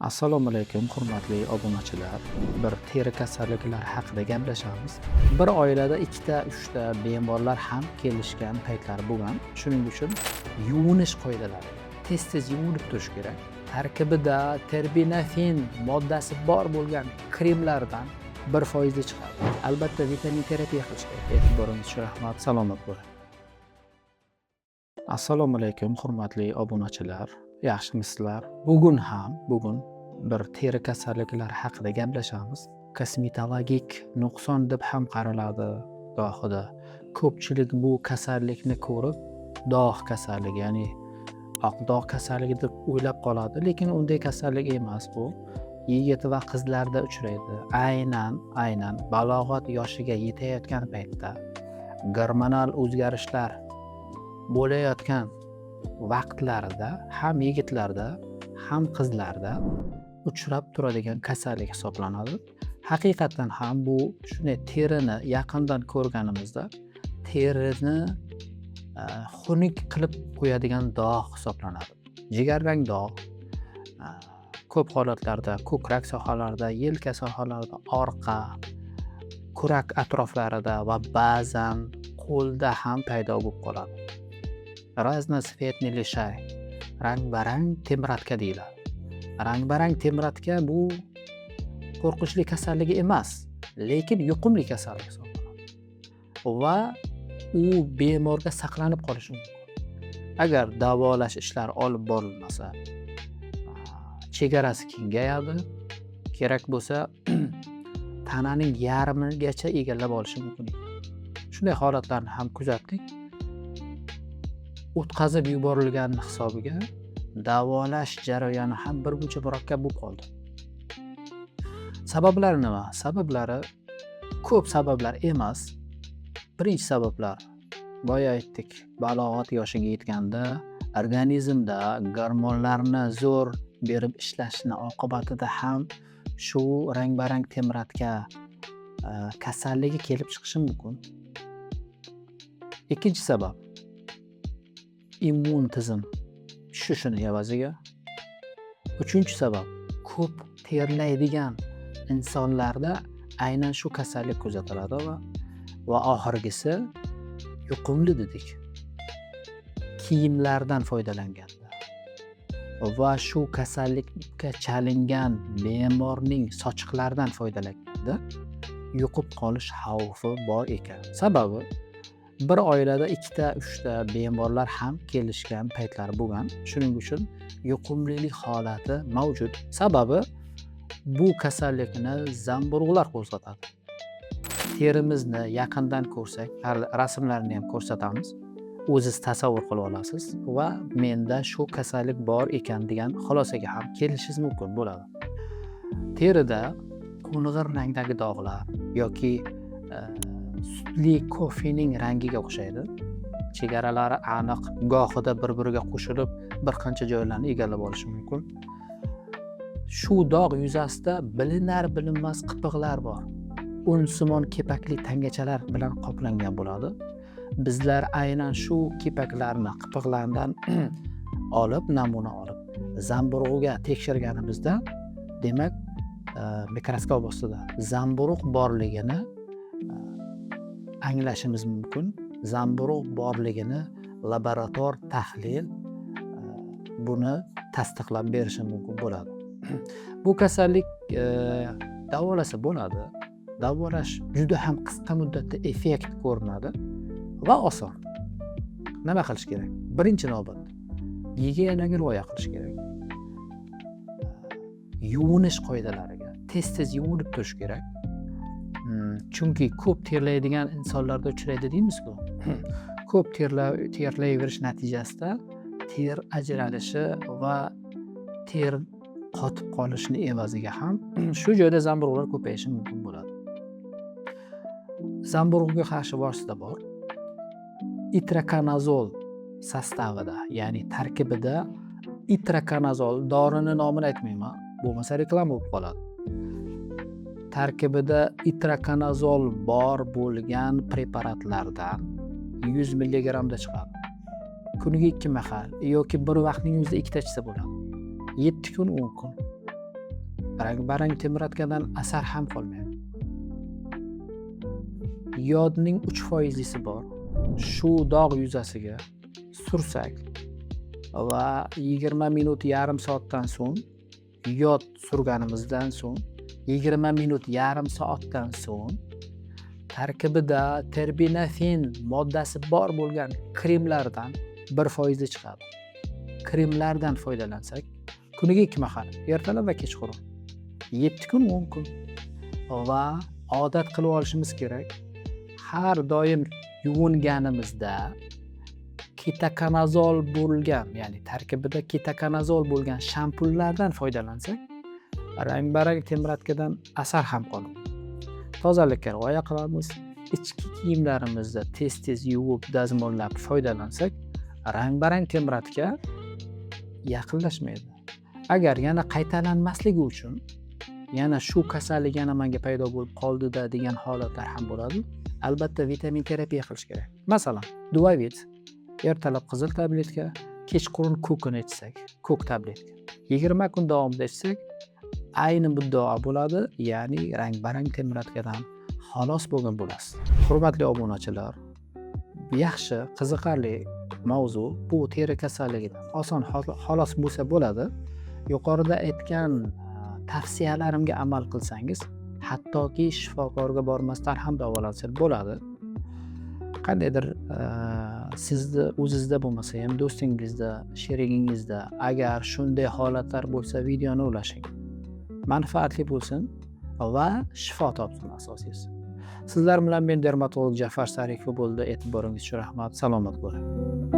Assalomu alaykum, hurmatli obunachilar. Bir teri kasalliklari haqida gaplashamiz. Bir oilada 2 ta, 3 ta bemorlar ham kelishgan paytlari bo'lgan. Shuning uchun yuvinish qoidalari. Tez-tez yuvinib turish kerak. Tarkibida terbinafin moddasi bor bo'lgan kremlardan 1% chiqadi. Albatta vitamin terapiya qilish kerak. E'tiboringiz uchun rahmat. Salomat bo'ling. Assalomu alaykum, hurmatli obunachilar. Yaxshimisizlar? Bugun bir teri kasalliklari haqida gaplashamiz. Kosmetologik nuqson deb ham qaraladi gohida. Ko'pchilik bu kasallikni ko'rib dog' kasalligi, ya'ni oq dog' kasalligi deb o'ylab qoladi, lekin unday kasallik emas bu. Yigit va qizlarda uchraydi. Aynan balog'at yoshiga yetayotgan paytda gormonal o'zgarishlar bo'layotgan vaqtlarida ham yigitlarda ham qizlarda uchrab turadigan kasallik hisoblanadi. Haqiqatan ham bu shunday terini yaqindan ko'rganimizda terini xunuk qilib qo'yadigan dog' hisoblanadi. Jigarrang dog' ko'p holatlarda ko'krak sohalarida, yelka sohalarida, orqa, kurak atroflarida va ba'zan qo'lda ham paydo bo'lib qoladi. Raznoцветный shay, rang-barang temiratka deyiladi. Rang-barang temiratka bu qo'rqinchli kasalligi emas, lekin yuqumli kasallik hisoblanadi. Va u bemorga saqlanib qolishi mumkin. Agar davolash ishlari olib borilmasa, chegarasi kengayadi, kerak bo'lsa tananing yarmigacha egallab olishi mumkin. Shunday holatlarni ham kuzatdik. O'tkazib yuborilgan hisobiga davolash jarayoni ham bir muncha murakkab bo'lib qoldi. Sabablari nima? Sabablari ko'p sabablar emas. Birinchi sabablar boya aytdik, balog'at yoshiga yetganda organizmda gormonlarni zo'r berib ishlashni oqibatida ham shu rang-barang temiratka kasalligi kelib chiqishi mumkin. Ikkinchi sabab immun tizim tushishini evaziga. Uchinchi sabab ko'p terlaydigan insonlarda aynan shu kasallik kuzatiladi va oxirgisi yuqumli dedik. Kiyimlardan foydalanganda va shu kasallikka chalingan bemorning sochiqlaridan foydalanganda yuqib qolish xavfi bor ekan. Sababi bir oilada 2 ta, 3 ta bemorlar ham kelishgan paytlari bo'lgan. Shuning uchun yuqumlilik holati mavjud. Sababi bu kasallikni zamburug'lar qo'zg'atadi. Terimizni yaqindan ko'rsak, rasmlarni ham ko'rsatamiz. O'zingiz tasavvur qilib olasiz va menda shu kasallik bor ekan degan xulosaga ham kelishingiz mumkin bo'ladi. Terida qo'ng'ir rangdagi dog'lar yoki sutli kofening rangiga o'xshaydi. Chegaralari aniq, gohida bir-biriga qo'shilib bir qancha joylarni egallab olishi mumkin. Shu dog' yuzasida bilinar-bilinmas qirpiqlar bor. Unsimon kepakli tangachalar bilan qoplangan bo'ladi. Bizlar aynan shu kepaklarni, qirpiqlardan olib, namuna olib, zamburug'iga tekshirganimizda, demak, mikroskop ostida zamburug' borligini anglashimiz mumkin. Zamburug' borligini laborator tahlil buni tasdiqlab berishi mumkin bo'ladi. Bu kasallik davolasa bo'ladi. Davolash juda ham qisqa muddatda effekt ko'rinadi va oson. Nima qilish kerak? Birinchi navbatda gigiyenaga rioya qilish kerak. Yuvinish qoidalariga tez-tez yuvinib turish kerak. Chunki ko'p terlaydigan insonlarda uchraydi deymiz-ku. Ko'p terlayverish natijasida ter ajralishi va ter qotib qolishni evaziga ham shu joyda zamburug'lar ko'payishi mumkin bo'ladi. Zamburug'ga qarshi vosita bor. Itrakonazol sostavida, ya'ni tarkibida itrakonazol, dorini nomini aytmayman, bo'lmasa reklama bo'lib qoladi. Tarkibida itrakonazol bor bo'lgan preparatlardan 100 mg da chiqadi. Kuniga 2 mahal yoki bir vaqtning o'zida 2 ta ichsa bo'ladi. 7 kun 10 kun rang-barang temiratkadan asar ham qolmaydi. Yodning 3% bor. Shu dog' yuzasiga sursak va 20 minut, yarim soatdan so'ng, yod surganimizdan so'ng 20 minut, yarim soatdan so'ng tarkibida terbinafin moddasi bor bo'lgan kremlardan 1% chiqadi. Kremlardan foydalansak, kuniga 2 mahal, ertalab va kechqurun 7 kun, 10 kun va odat qilib olishimiz kerak. Har doim yuvinganimizda ketokonazol bo'lgan, ya'ni tarkibida ketokonazol bo'lgan shampunlardan foydalansak, rang-barang temiratkadan asar ham qolmaydi. Tozalikka rioya qilamiz. Ichki kiyimlarimizda tez-tez yuvib, dazmollab foydalansak, rang-barang temiratka yaqinlashmaydi. Agar yana qaytalanmasligi uchun, yana shu kasallik yana menga paydo bo'lib qoldi-da degan holatlar ham bo'ladi. Albatta vitamin terapiya qilish kerak. Masalan, Duvavit ertalab qizil tabletka, kechqurun ko'kini ichsak, ko'k tabletka. 20 kun davomida ichsak, ayni muddao bo'ladi, ya'ni rang-barang temiratkadan xalos bo'lgan bo'lasiz. Hurmatli obunachilar, yaxshi, qiziqarli mavzu bu teri kasalligidan oson xalos bo'lsa bo'ladi. Yuqorida aytgan tavsiyalarimga amal qilsangiz, hattoki shifokorga bormasdan ham davolansa bo'ladi. Qandaydir sizni o'zingizda bo'lmasa ham do'stingizda, sherigingizda agar shunday holatlar bo'lsa, videoni ulashing. Manfaatli bo'lsin va shifo topsin asosiysi. Sizlar bilan men dermatolog Jafar Saripov bo'ldi. E'tiboringiz uchun rahmat. Salomat bo'ling.